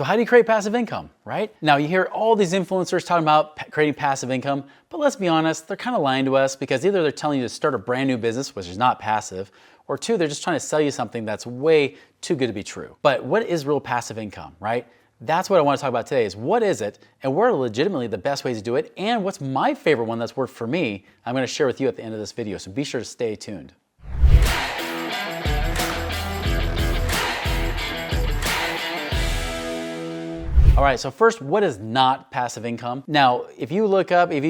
So how do you create passive income, right? Now you hear all these influencers talking about creating passive income, but let's be honest, they're kind of lying to us because either they're telling you to start a brand new business, which is not passive, or two, they're just trying to sell you something that's way too good to be true. But what is real passive income, right? That's what I want to talk about today is what is it and what are legitimately the best ways to do it and what's my favorite one that's worked for me, I'm going to share with you at the end of this video, so be sure to stay tuned. All right, so first, what is not passive income? Now, if you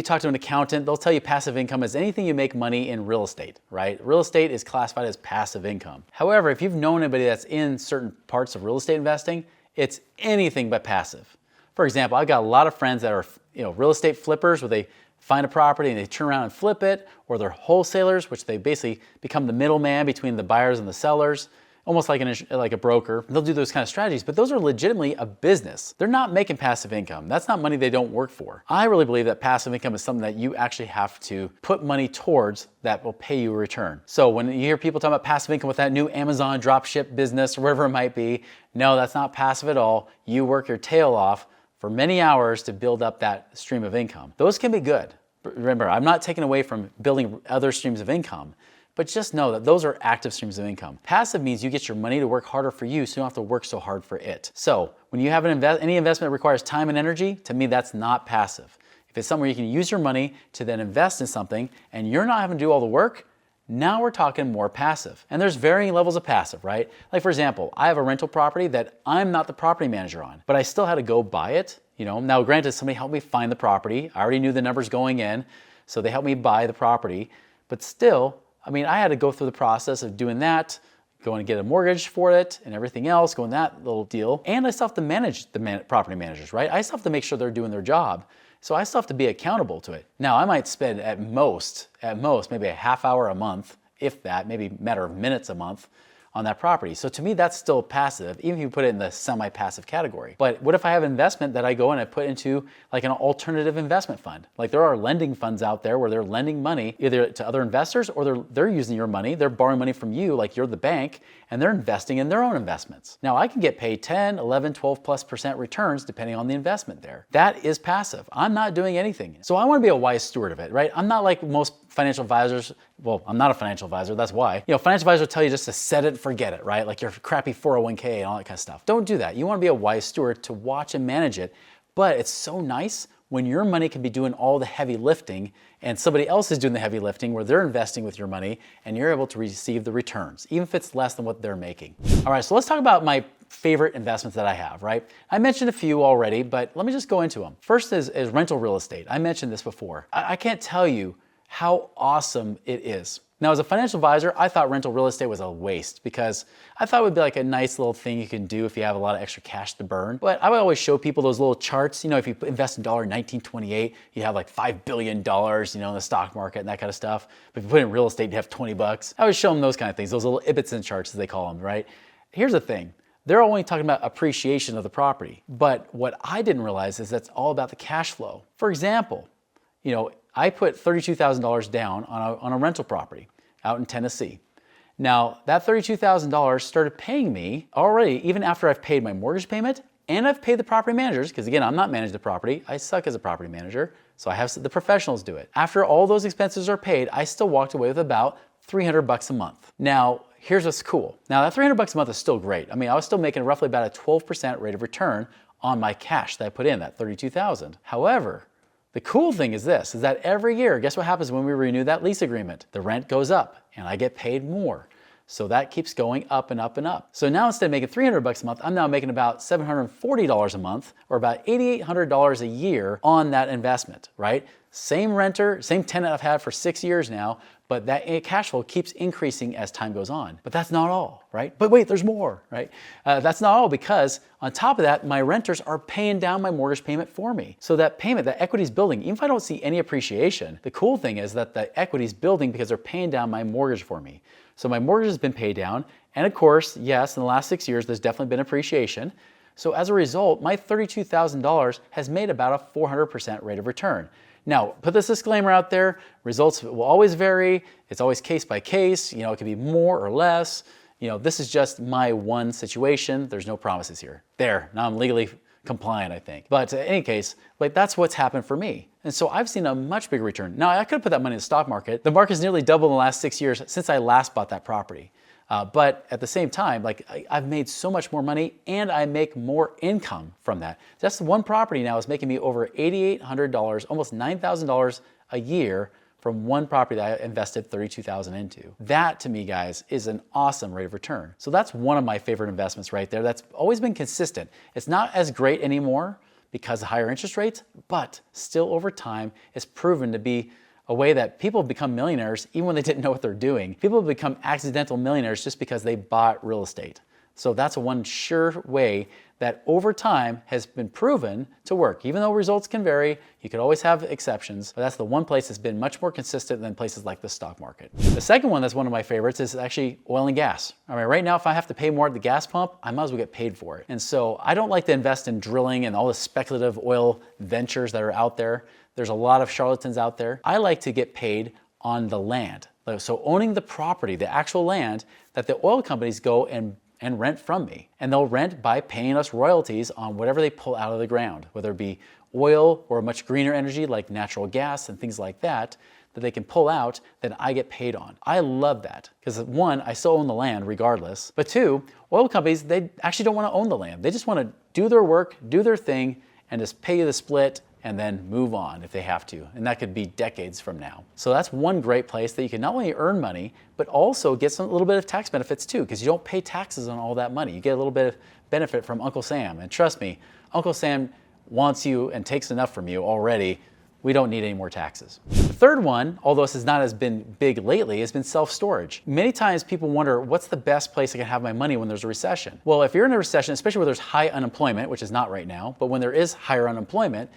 talk to an accountant, they'll tell you passive income is anything you make money in real estate, right? Real estate is classified as passive income. However, if you've known anybody that's in certain parts of real estate investing, it's anything but passive. For example, I've got a lot of friends that are real estate flippers where they find a property and they turn around and flip it, or they're wholesalers, which they basically become the middleman between the buyers and the sellers. Almost like a broker. They'll do those kind of strategies, but those are legitimately a business. They're not making passive income. That's not money they don't work for. I really believe that passive income is something that you actually have to put money towards that will pay you a return. So when you hear people talking about passive income with that new Amazon dropship business or whatever it might be, no, that's not passive at all. You work your tail off for many hours to build up that stream of income. Those can be good. But remember, I'm not taking away from building other streams of income. But just know that those are active streams of income. Passive means you get your money to work harder for you so you don't have to work so hard for it. So when you have any investment that requires time and energy, to me that's not passive. If it's somewhere you can use your money to then invest in something and you're not having to do all the work, now we're talking more passive. And there's varying levels of passive, right? Like for example, I have a rental property that I'm not the property manager on, but I still had to go buy it. Now granted, somebody helped me find the property. I already knew the numbers going in, so they helped me buy the property, but still, I had to go through the process of doing that, going to get a mortgage for it and everything else, going that little deal. And I still have to manage the property managers, right? I still have to make sure they're doing their job. So I still have to be accountable to it. Now I might spend at most, maybe a half hour a month, if that, maybe a matter of minutes a month on that property. So to me, that's still passive, even if you put it in the semi-passive category. But what if I have investment that I go and I put into like an alternative investment fund? Like there are lending funds out there where they're lending money either to other investors or they're using your money, they're borrowing money from you like you're the bank, and they're investing in their own investments. Now I can get paid 10, 11, 12+% returns depending on the investment there. That is passive. I'm not doing anything. So I want to be a wise steward of it, right? I'm not like most financial advisors. Well, I'm not a financial advisor, that's why. Financial advisors tell you just to set it and forget it, right? Like your crappy 401k and all that kind of stuff. Don't do that. You want to be a wise steward to watch and manage it. But it's so nice when your money can be doing all the heavy lifting and somebody else is doing the heavy lifting where they're investing with your money and you're able to receive the returns, even if it's less than what they're making. All right, so let's talk about my favorite investments that I have, right? I mentioned a few already, but let me just go into them. First is rental real estate. I mentioned this before. I can't tell you how awesome it is. Now, as a financial advisor, I thought rental real estate was a waste because I thought it would be like a nice little thing you can do if you have a lot of extra cash to burn. But I would always show people those little charts. If you invest in $1928, you have like $5 billion, in the stock market and that kind of stuff. But if you put in real estate, you have 20 bucks. I would show them those kind of things, those little Ibbotson charts as they call them, right? Here's the thing. They're only talking about appreciation of the property. But what I didn't realize is that's all about the cash flow. For example, I put $32,000 down on a rental property out in Tennessee. Now, that $32,000 started paying me already, even after I've paid my mortgage payment and I've paid the property managers, because again, I'm not managing the property. I suck as a property manager, so I have the professionals do it. After all those expenses are paid, I still walked away with about $300 a month. Now, here's what's cool. Now, that $300 a month is still great. I was still making roughly about a 12% rate of return on my cash that I put in, that $32,000. However, the cool thing is this, is that every year, guess what happens when we renew that lease agreement? The rent goes up and I get paid more. So that keeps going up and up and up. So now instead of making $300 a month, I'm now making about $740 a month or about $8,800 a year on that investment, right? Same renter, same tenant I've had for 6 years now, but that cash flow keeps increasing as time goes on. But that's not all, right? But wait, there's more, right? That's not all, because on top of that, my renters are paying down my mortgage payment for me. So that payment, that equity is building. Even if I don't see any appreciation, the cool thing is that the equity is building because they're paying down my mortgage for me. So my mortgage has been paid down. And of course, yes, in the last 6 years, there's definitely been appreciation. So as a result, my $32,000 has made about a 400% rate of return. Now, put this disclaimer out there, results will always vary. It's always case by case. It could be more or less. this is just my one situation. There's no promises here. There, now I'm legally compliant, I think. But in any case, like that's what's happened for me. And so I've seen a much bigger return. Now I could have put that money in the stock market. The market's nearly doubled in the last 6 years since I last bought that property. But at the same time, like I've made so much more money and I make more income from that. Just one property now is making me over $8,800, almost $9,000 a year from one property that I invested $32,000 into. That to me, guys, is an awesome rate of return. So that's one of my favorite investments right there. That's always been consistent. It's not as great anymore because of higher interest rates, but still over time, it's proven to be a way that people become millionaires even when they didn't know what they're doing. People become accidental millionaires just because they bought real estate. So that's one sure way that over time has been proven to work. Even though results can vary, you could always have exceptions, but that's the one place that's been much more consistent than places like the stock market. The second one that's one of my favorites is actually oil and gas. I mean, right now, if I have to pay more at the gas pump, I might as well get paid for it. And so I don't like to invest in drilling and all the speculative oil ventures that are out there. There's a lot of charlatans out there. I like to get paid on the land. So owning the property, the actual land that the oil companies go and rent from me. And they'll rent by paying us royalties on whatever they pull out of the ground, whether it be oil or much greener energy like natural gas and things like that they can pull out that I get paid on. I love that because one, I still own the land regardless, but two, oil companies, they actually don't want to own the land. They just want to do their work, do their thing, and just pay you the split and then move on if they have to. And that could be decades from now. So that's one great place that you can not only earn money, but also get a little bit of tax benefits too, because you don't pay taxes on all that money. You get a little bit of benefit from Uncle Sam. And trust me, Uncle Sam wants you and takes enough from you already. We don't need any more taxes. The third one, although this has not as been big lately, has been self-storage. Many times people wonder, what's the best place I can have my money when there's a recession? Well, if you're in a recession, especially where there's high unemployment, which is not right now, but when there is higher unemployment,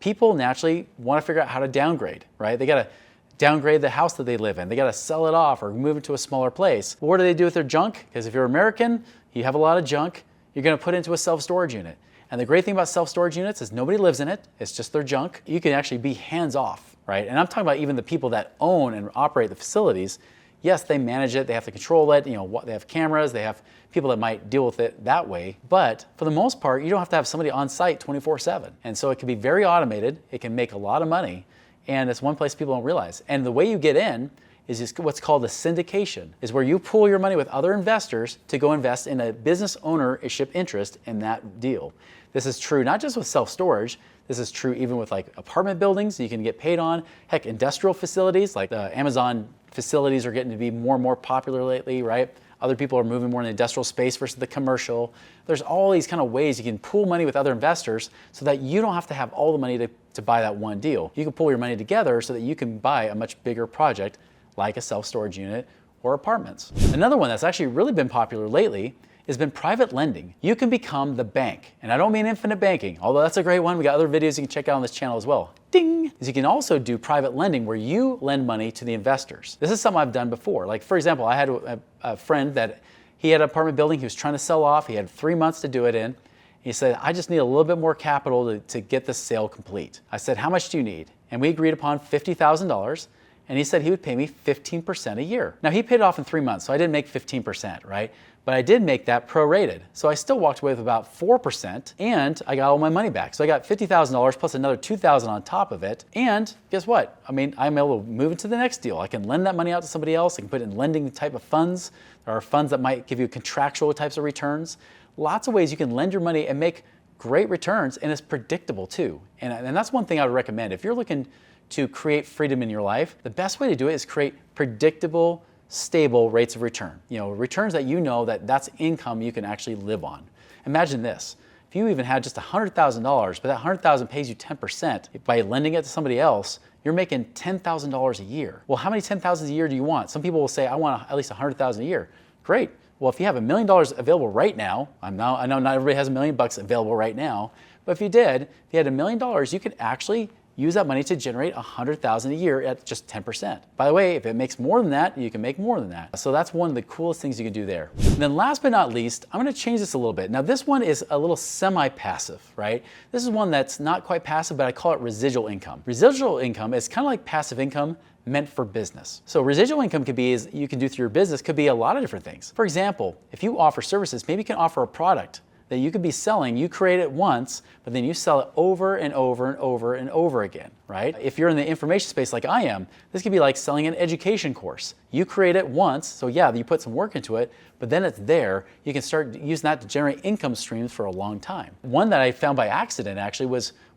people naturally want to figure out how to downgrade, right? They got to downgrade the house that they live in. They got to sell it off or move into a smaller place. Well, what do they do with their junk? Because if you're American, you have a lot of junk, you're going to put it into a self-storage unit. And the great thing about self-storage units is nobody lives in it. It's just their junk. You can actually be hands-off, right? And I'm talking about even the people that own and operate the facilities. Yes, they manage it. They have to control it. They have cameras. They have people that might deal with it that way. But for the most part, you don't have to have somebody on site 24/7. And so it can be very automated. It can make a lot of money. And it's one place people don't realize. And the way you get in is just what's called a syndication, is where you pool your money with other investors to go invest in a business ownership interest in that deal. This is true not just with self-storage, this is true even with like apartment buildings you can get paid on. Heck, industrial facilities, like the Amazon facilities are getting to be more and more popular lately, right? Other people are moving more in the industrial space versus the commercial. There's all these kind of ways you can pool money with other investors so that you don't have to have all the money to buy that one deal. You can pool your money together so that you can buy a much bigger project like a self-storage unit or apartments. Another one that's actually really been popular lately has been private lending. You can become the bank. And I don't mean infinite banking, although that's a great one. We got other videos you can check out on this channel as well. Ding! You can also do private lending where you lend money to the investors. This is something I've done before. Like for example, I had a friend that he had an apartment building he was trying to sell off. He had 3 months to do it in. He said, I just need a little bit more capital to get this sale complete. I said, how much do you need? And we agreed upon $50,000. And he said he would pay me 15% a year. Now he paid it off in 3 months, so I didn't make 15%, right? But I did make that prorated. So I still walked away with about 4% and I got all my money back. So I got $50,000 plus another $2,000 on top of it. And guess what? I mean, I'm able to move into the next deal. I can lend that money out to somebody else. I can put it in lending type of funds. There are funds that might give you contractual types of returns. Lots of ways you can lend your money and make great returns, and it's predictable too. And that's one thing I would recommend. If you're looking to create freedom in your life, the best way to do it is create predictable, stable rates of return. Returns that that's income you can actually live on. Imagine this. If you even had just $100,000, but that $100,000 pays you 10%, by lending it to somebody else, you're making $10,000 a year. Well, how many $10,000 a year do you want? Some people will say, I want at least $100,000 a year. Great. Well, if you have $1 million available right now, I know not everybody has $1 million available right now, but if you did, if you had $1 million, you could actually use that money to generate $100,000 a year at just 10%. By the way, if it makes more than that, you can make more than that. So that's one of the coolest things you can do there. And then last but not least, I'm gonna change this a little bit. Now this one is a little semi-passive, right? This is one that's not quite passive, but I call it residual income. Residual income is kind of like passive income meant for business. So residual income could be, is you can do through your business, could be a lot of different things. For example, if you offer services, maybe you can offer a product that you could be selling. You create it once, but then you sell it over and over and over and over again, right? If you're in the information space like I am, this could be like selling an education course. You create it once, so yeah, you put some work into it, but then it's there. You can start using that to generate income streams for a long time. One that I found by accident actually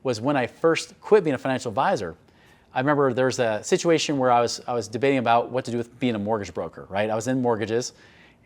was when I first quit being a financial advisor. I remember there was a situation where I was debating about what to do with being a mortgage broker, right? I was in mortgages,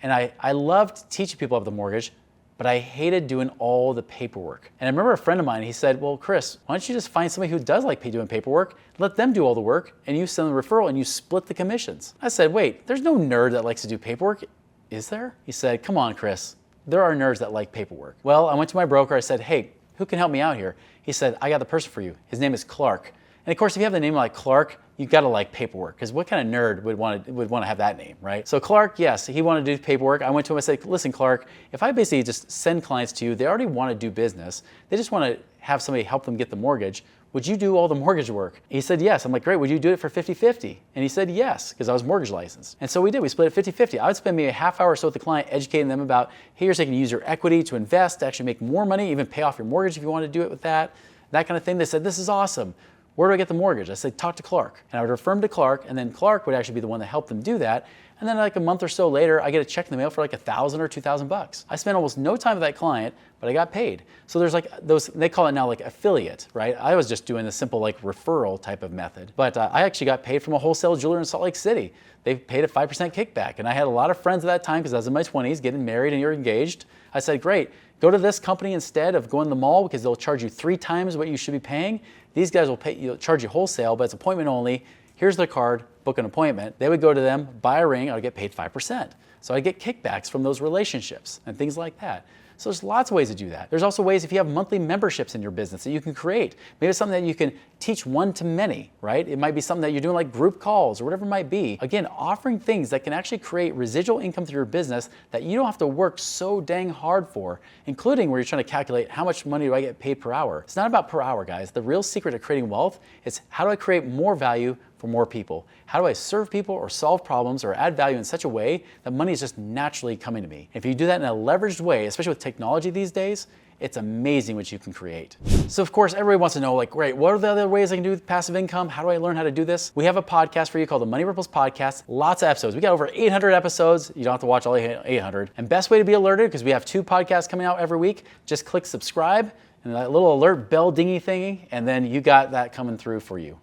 and I loved teaching people about the mortgage, but I hated doing all the paperwork. And I remember a friend of mine, he said, well, Chris, why don't you just find somebody who does like doing paperwork, let them do all the work, and you send them a referral and you split the commissions. I said, wait, there's no nerd that likes to do paperwork, is there? He said, come on, Chris, there are nerds that like paperwork. Well, I went to my broker, I said, hey, who can help me out here? He said, I got the person for you. His name is Clark. And of course, if you have the name like Clark, you gotta like paperwork, because what kind of nerd would want to have that name, right? So Clark, yes, he wanted to do paperwork. I went to him and said, listen, Clark, if I basically just send clients to you, they already want to do business, they just want to have somebody help them get the mortgage, would you do all the mortgage work? He said, yes. I'm like, great, would you do it for 50-50? And he said, yes, because I was mortgage licensed. And so we did, we split it 50-50. I would spend maybe a half hour or so with the client educating them about, hey, here's how you can use your equity to invest, to actually make more money, even pay off your mortgage if you want to do it with that kind of thing. They said, this is awesome. Where do I get the mortgage? I said, talk to Clark. And I would refer him to Clark, and then Clark would actually be the one that helped them do that. And then like a month or so later, I get a check in the mail for like $1,000 or $2,000. I spent almost no time with that client, but I got paid. So there's like those, they call it now like affiliate, right? I was just doing the simple like referral type of method. But I actually got paid from a wholesale jeweler in Salt Lake City. They paid a 5% kickback. And I had a lot of friends at that time, because I was in my 20s, getting married and you're engaged. I said, great, go to this company instead of going to the mall, because they'll charge you 3 times what you should be paying. These guys will charge you wholesale, but it's appointment only. Here's their card, book an appointment. They would go to them, buy a ring, I would get paid 5%. So I get kickbacks from those relationships and things like that. So there's lots of ways to do that. There's also ways if you have monthly memberships in your business that you can create. Maybe it's something that you can teach one to many, right? It might be something that you're doing like group calls or whatever it might be. Again, offering things that can actually create residual income through your business that you don't have to work so dang hard for, including where you're trying to calculate how much money do I get paid per hour. It's not about per hour, guys. The real secret of creating wealth is how do I create more value for more people? How do I serve people or solve problems or add value in such a way that money is just naturally coming to me? If you do that in a leveraged way, especially with technology these days, it's amazing what you can create. So of course, everybody wants to know, like, great, what are the other ways I can do with passive income? How do I learn how to do this? We have a podcast for you called the Money Ripples Podcast. Lots of episodes. We got over 800 episodes. You don't have to watch all 800. And best way to be alerted, because we have 2 podcasts coming out every week, just click subscribe and that little alert bell dingy thingy, and then you got that coming through for you.